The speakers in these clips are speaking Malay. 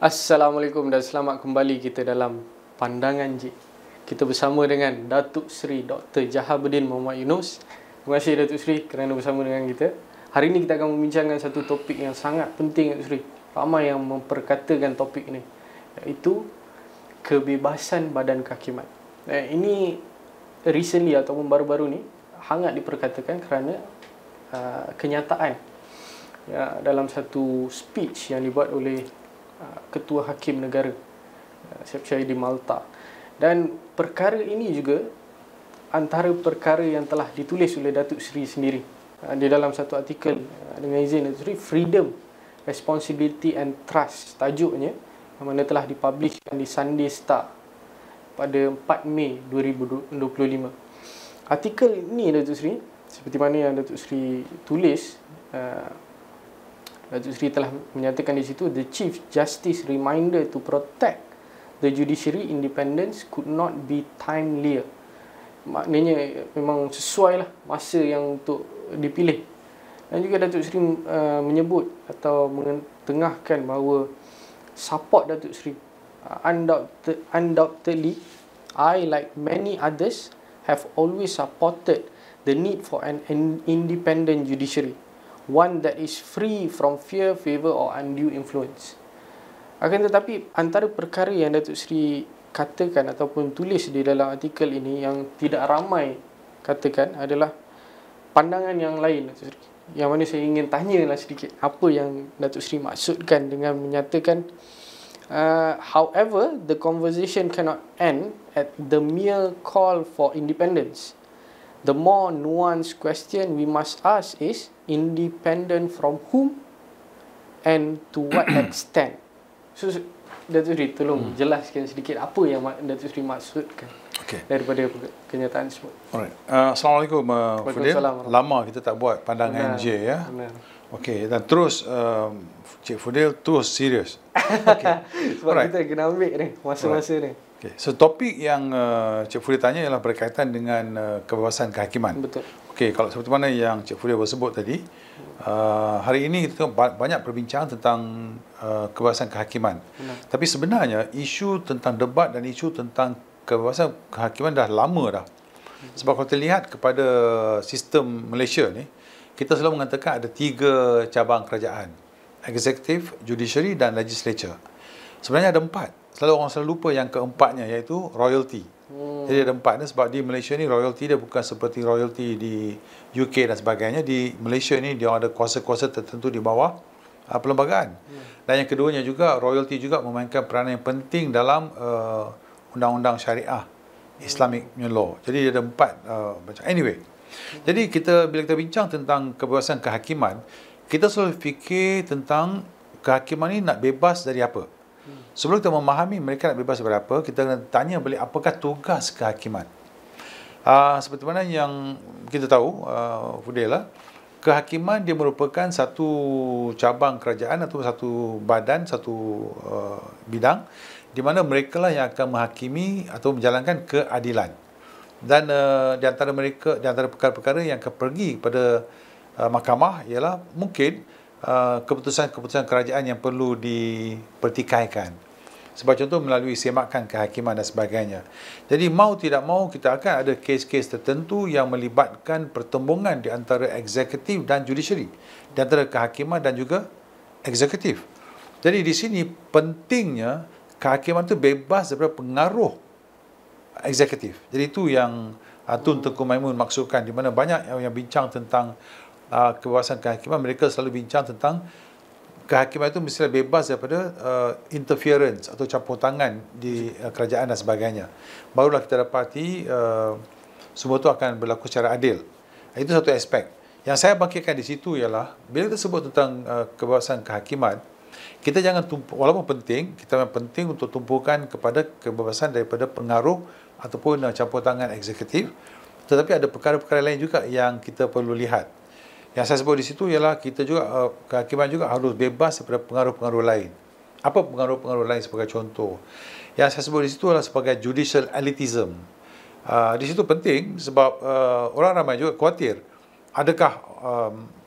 Assalamualaikum dan selamat kembali kita dalam Pandangan J. Kita bersama dengan Datuk Seri Dr. Jahabuddin Mohamed Yunus. Terima kasih Datuk Seri kerana bersama dengan kita. Hari ini kita akan membincangkan satu topik yang sangat penting Datuk Seri. Ramai yang memperkatakan topik ini, iaitu kebebasan badan kehakiman. Ini recently ataupun baru-baru ni hangat diperkatakan kerana kenyataan dalam satu speech yang dibuat oleh Ketua Hakim Negara Syed di Malta. Dan perkara ini juga antara perkara yang telah ditulis oleh Datuk Seri sendiri di dalam satu artikel dengan izin Datuk Seri, Freedom, Responsibility and Trust tajuknya, yang mana telah dipublishkan di Sunday Star pada 4 Mei 2025. Artikel ini Datuk Seri, seperti mana yang Datuk Seri tulis, Datuk Seri telah menyatakan di situ, the Chief Justice reminder to protect the judiciary independence could not be timelier. Maknanya memang sesuai lah masa yang untuk dipilih. Dan juga Datuk Seri menyebut atau mengetengahkan bahawa support Datuk Seri, undoubtedly, I like many others have always supported the need for an independent judiciary, one that is free from fear, favour or undue influence. Akan tetapi antara perkara yang Datuk Seri katakan ataupun tulis di dalam artikel ini yang tidak ramai katakan adalah pandangan yang lain Datuk Seri. Yang mana saya ingin tanyalah sedikit apa yang Datuk Seri maksudkan dengan menyatakan however, the conversation cannot end at the mere call for independence. The more nuanced question we must ask is, independent from whom and to what extent? So, Datuk Seri tolong jelaskan sedikit apa yang Datuk Seri maksudkan daripada kenyataan tersebut. Alright. Assalamualaikum Fudil. Lama kita tak buat Pandangan J ya. Okey, dan terus Cik Fudil terus serius. Okay. Sebab kita kena ambil ni masa-masa ni. Okay. So topik yang Cik Fudil tanya ialah berkaitan dengan kebebasan kehakiman. Betul. Okey, kalau seperti mana yang Cik Fudil bersebut tadi, hari ini kita banyak perbincangan tentang kebebasan kehakiman. Benar. Tapi sebenarnya isu tentang debat dan isu tentang kebebasan kehakiman dah lama dah. Sebab kalau kita lihat kepada sistem Malaysia ni, kita selalu mengatakan ada 3 cabang kerajaan: Executive, Judiciary dan Legislature. Sebenarnya ada 4. Selalu orang selalu lupa yang keempatnya, iaitu royalty. Jadi ada 4 ni, sebab di Malaysia ni royalty dia bukan seperti royalty di UK dan sebagainya. Di Malaysia ni dia ada kuasa-kuasa tertentu di bawah perlembagaan. Dan yang keduanya juga, royalty juga memainkan peranan yang penting dalam undang-undang syariah, Islamic law. Jadi ada 4 macam. Anyway, jadi bila kita bincang tentang kebebasan kehakiman, kita selalu fikir tentang kehakiman ni nak bebas dari apa. Sebelum kita memahami mereka nak bebas dari apa, kita kena tanya balik apakah tugas kehakiman. Seperti mana yang kita tahu, Fudil, kehakiman dia merupakan satu cabang kerajaan atau satu badan, satu bidang di mana mereka lah yang akan menghakimi atau menjalankan keadilan. Dan di antara perkara-perkara yang akan pergi kepada mahkamah ialah mungkin keputusan-keputusan kerajaan yang perlu dipertikaikan. Sebab contoh melalui semakan kehakiman dan sebagainya. Jadi mau tidak mau kita akan ada kes-kes tertentu yang melibatkan pertembungan di antara eksekutif dan judiciary, di antara kehakiman dan juga eksekutif. Jadi di sini pentingnya kehakiman itu bebas daripada pengaruh eksekutif. Jadi itu yang Tun Tengku Maimun maksudkan, di mana banyak yang bincang tentang kebebasan kehakiman, mereka selalu bincang tentang kehakiman itu mestilah bebas daripada interference atau campur tangan di kerajaan dan sebagainya. Barulah kita dapati semua itu akan berlaku secara adil. Itu satu aspek. Yang saya bangkitkan di situ ialah bila kita sebut tentang kebebasan kehakiman, kita jangan walaupun penting, kita memang penting untuk tumpukan kepada kebebasan daripada pengaruh ataupun campur tangan eksekutif. Tetapi ada perkara-perkara lain juga yang kita perlu lihat. Yang saya sebut di situ ialah kita juga kehakiman juga harus bebas daripada pengaruh-pengaruh lain. Apa pengaruh-pengaruh lain sebagai contoh? Yang saya sebut di situ adalah sebagai judicial elitism. Di situ penting sebab orang ramai juga khawatir adakah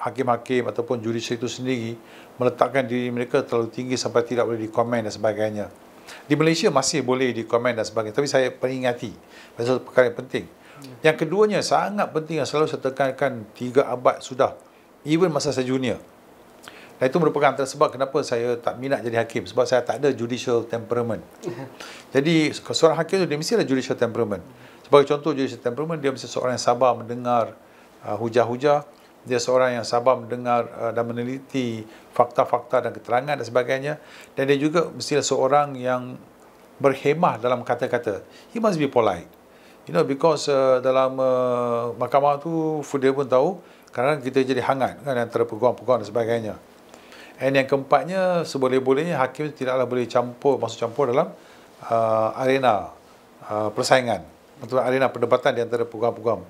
hakim-hakim ataupun judicial itu sendiri meletakkan diri mereka terlalu tinggi sampai tidak boleh dikomen dan sebagainya. Di Malaysia masih boleh dikomen dan sebagainya, tapi saya peringati pasal perkara yang penting. Yang keduanya sangat penting yang selalu saya tekankan 3 abad sudah, even masa saya junior. Dan itu merupakan antara sebab kenapa saya tak minat jadi hakim, sebab saya tak ada judicial temperament. Jadi seorang hakim itu dia mesti ada judicial temperament. Sebagai contoh judicial temperament, dia mesti seorang yang sabar mendengar hujah-hujah, dia seorang yang sabar mendengar dan meneliti fakta-fakta dan keterangan dan sebagainya, dan dia juga mesti seorang yang berhemah dalam kata-kata. He must be polite. Because dalam mahkamah tu dia pun tahu kadang kita jadi hangat kan antara peguam-peguam dan sebagainya. And yang keempatnya, seboleh-bolehnya hakim tidaklah boleh masuk campur dalam arena persaingan atau arena perdebatan di antara peguam-peguam.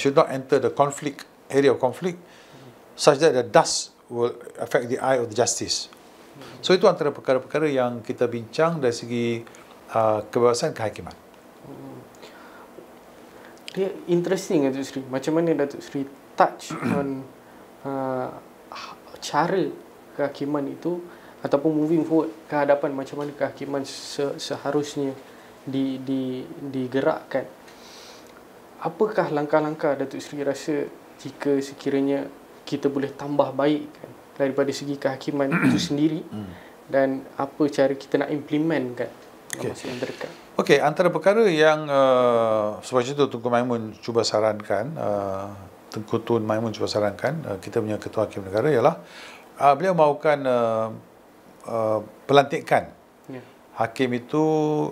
Should not enter the area of conflict such that the dust will affect the eye of the justice. So itu antara perkara-perkara yang kita bincang dari segi kebebasan kehakiman. Dia interesting Datuk Seri. Macam mana Datuk Seri touch on cara kehakiman itu ataupun moving forward ke hadapan, macam mana kehakiman seharusnya digerakkan. Apakah langkah-langkah Datuk Seri rasa jika sekiranya kita boleh tambah baikkan daripada segi kehakiman itu sendiri, dan apa cara kita nak implementkan dalam masa yang terdekat? Okey, antara perkara yang sebab itu Tunku Maimun cuba sarankan, Tengku Tun Maimun cuba sarankan, kita punya Ketua Hakim Negara ialah beliau mahukan pelantikan hakim itu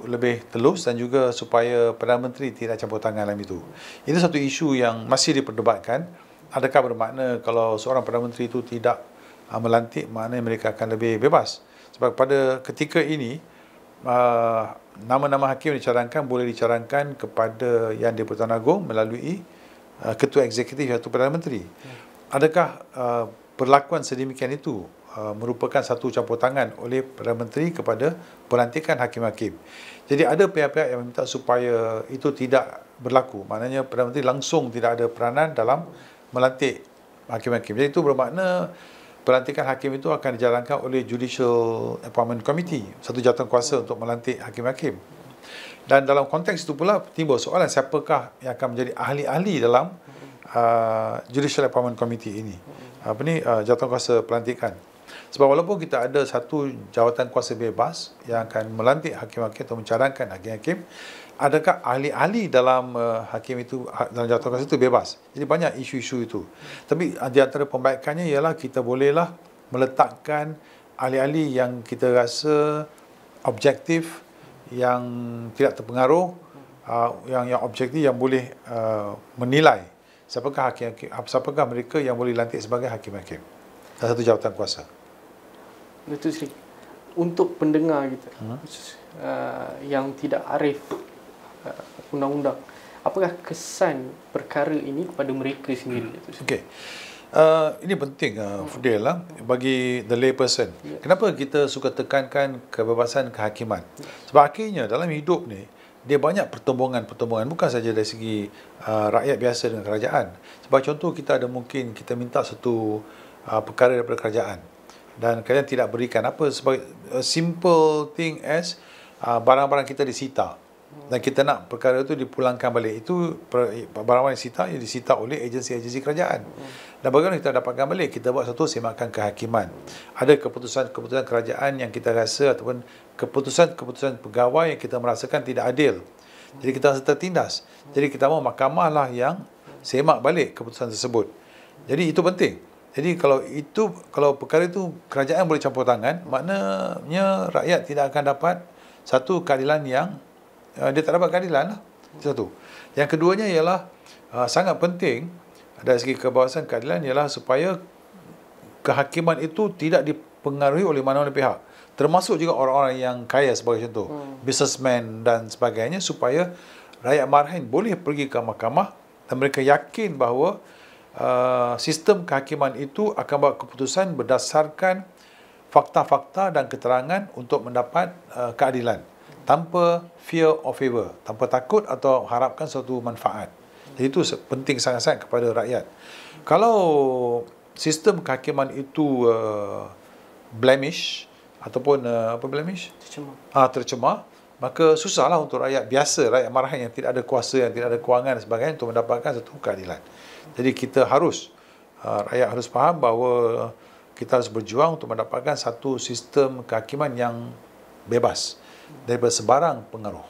lebih telus dan juga supaya Perdana Menteri tidak campur tangan dalam itu. Itu satu isu yang masih diperdebatkan. Adakah bermakna kalau seorang Perdana Menteri itu tidak melantik, maknanya mereka akan lebih bebas? Sebab pada ketika ini nama-nama hakim dicarangkan boleh dicarangkan kepada Yang di-Pertuan Agong melalui Ketua Eksekutif iaitu Perdana Menteri. Adakah perlakuan sedemikian itu merupakan satu campur tangan oleh Perdana Menteri kepada pelantikan hakim-hakim? Jadi ada pihak-pihak yang meminta supaya itu tidak berlaku. Maknanya Perdana Menteri langsung tidak ada peranan dalam melantik hakim-hakim. Jadi itu bermakna pelantikan hakim itu akan dijalankan oleh Judicial Appointment Committee, satu jawatankuasa untuk melantik hakim-hakim. Dan dalam konteks itu pula timbul soalan siapakah yang akan menjadi ahli-ahli dalam Judicial Appointment Committee ini. Jawatankuasa pelantikan. Sebab walaupun kita ada satu jawatankuasa bebas yang akan melantik hakim-hakim atau mencadangkan hakim-hakim, adakah ahli-ahli dalam hakim itu, dalam jawatankuasa itu bebas? Jadi banyak isu-isu itu. Tapi di antara pembaikannya ialah kita bolehlah meletakkan ahli-ahli yang kita rasa objektif, yang tidak terpengaruh, yang objektif, yang boleh menilai siapakah mereka yang boleh lantik sebagai hakim-hakim dalam satu jawatankuasa. Datuk Seri, untuk pendengar kita yang tidak arif undang-undang, apakah kesan perkara ini kepada mereka sendiri? Okey. Ini penting Fudil bagi the lay person. Kenapa kita suka tekankan kebebasan kehakiman? Sebab akhirnya dalam hidup ni dia banyak pertumbungan bukan saja dari segi rakyat biasa dengan kerajaan. Sebab contoh kita minta satu perkara daripada kerajaan dan kerajaan tidak berikan apa, sebagai simple thing as barang-barang kita disita dan kita nak perkara itu dipulangkan balik. Itu barang-barang yang disita oleh agensi-agensi kerajaan. Dan bagaimana kita dapatkan balik? Kita buat satu semakan kehakiman. Ada keputusan-keputusan kerajaan yang kita rasa ataupun keputusan-keputusan pegawai yang kita merasakan tidak adil. Jadi kita rasa tertindas. Jadi kita mahu mahkamah lah yang semak balik keputusan tersebut. Jadi itu penting. Jadi kalau perkara itu kerajaan boleh campur tangan, maknanya rakyat tidak akan dapat satu keadilan yang dia tak dapat keadilan lah. Satu. Yang keduanya ialah sangat penting dari segi kebebasan keadilan ialah supaya kehakiman itu tidak dipengaruhi oleh mana-mana pihak. Termasuk juga orang-orang yang kaya sebagai contoh, businessman dan sebagainya, supaya rakyat marhain boleh pergi ke mahkamah dan mereka yakin bahawa sistem kehakiman itu akan buat keputusan berdasarkan fakta-fakta dan keterangan untuk mendapat keadilan tanpa fear or favor, tanpa takut atau harapkan suatu manfaat. Jadi itu penting sangat-sangat kepada rakyat. Kalau sistem kehakiman itu blemish ataupun blemish? Tercemar, maka susahlah untuk rakyat biasa, rakyat marahan yang tidak ada kuasa, yang tidak ada kewangan dan sebagainya untuk mendapatkan satu keadilan. Jadi kita harus, rakyat harus faham bahawa kita harus berjuang untuk mendapatkan satu sistem kehakiman yang bebas daripada sebarang pengaruh.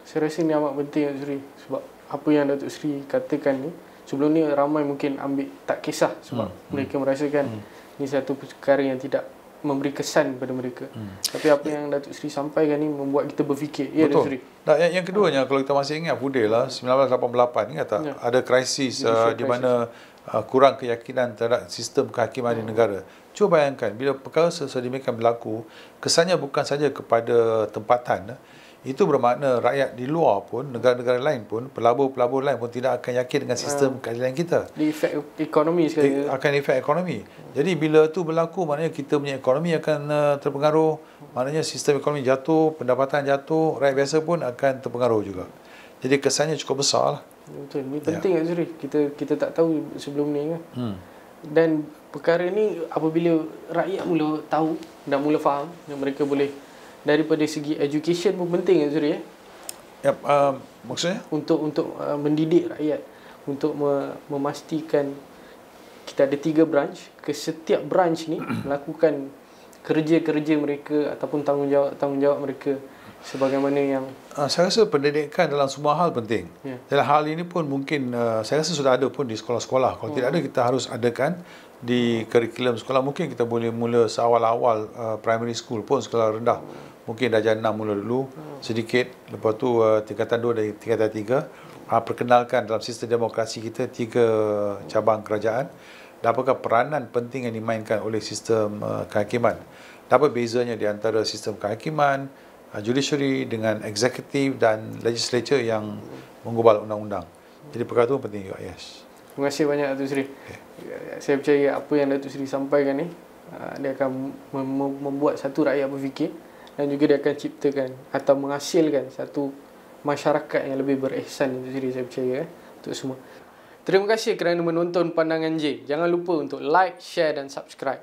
Saya rasa ini amat penting Datuk Seri, sebab apa yang Datuk Seri katakan ni, sebelum ni ramai mungkin ambil tak kisah sebab mereka merasakan ini satu perkara yang tidak memberi kesan kepada mereka. Tapi apa yang Datuk Seri sampaikan ni membuat kita berfikir. Ya, Datuk Seri. Nah, yang keduanya, kalau kita masih ingat Fudil lah, 1988 ingat tak? Ya. Ada krisis di mana kurang keyakinan terhadap sistem kehakiman di negara. Cuba bayangkan, bila perkara sedemikian berlaku, kesannya bukan saja kepada tempatan, itu bermakna rakyat di luar pun, negara-negara lain pun, pelabur-pelabur lain pun tidak akan yakin dengan sistem keadilan kita. Di efek ekonomi sekali. Akan efek ekonomi. Jadi bila itu berlaku, maknanya kita punya ekonomi akan terpengaruh, maknanya sistem ekonomi jatuh, pendapatan jatuh, rakyat biasa pun akan terpengaruh juga. Jadi kesannya cukup besar lah. Betul. Ini penting Datuk Seri. Kita tak tahu sebelum ni kan. Dan perkara ni apabila rakyat mula tahu dan mula faham, dan mereka boleh daripada segi education pun penting Datuk Seri Yep, maksudnya untuk mendidik rakyat, untuk memastikan kita ada 3 branch, ke setiap branch ni melakukan kerja-kerja mereka ataupun tanggungjawab mereka sebagaimana yang saya rasa pendidikan dalam semua hal penting. Dalam hal ini pun mungkin saya rasa sudah ada pun di sekolah-sekolah. Kalau tidak ada, kita harus adakan di kurikulum sekolah. Mungkin kita boleh mula seawal-awal primary school pun, sekolah rendah. Mungkin darjah 6 mula dulu sedikit, lepas tu tingkatan 2 dan tingkatan 3 perkenalkan dalam sistem demokrasi kita 3 cabang kerajaan dan apakah peranan penting yang dimainkan oleh sistem kehakiman. Apa bezanya di antara sistem kehakiman, judiciary dengan executive dan legislature yang menggubal undang-undang. Jadi perkara itu penting juga. Yes. Terima kasih banyak Datuk Seri. Saya percaya apa yang Datuk Seri sampaikan ni, dia akan membuat satu rakyat berfikir dan juga dia akan ciptakan atau menghasilkan satu masyarakat yang lebih berihsan. Datuk Seri, saya percaya untuk semua. Terima kasih kerana menonton Pandangan J. Jangan lupa untuk like, share dan subscribe.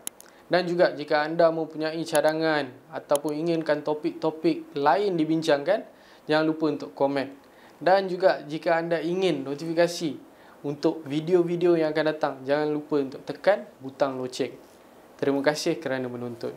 Dan juga jika anda mempunyai cadangan ataupun inginkan topik-topik lain dibincangkan, jangan lupa untuk komen. Dan juga jika anda ingin notifikasi untuk video-video yang akan datang, jangan lupa untuk tekan butang loceng. Terima kasih kerana menonton.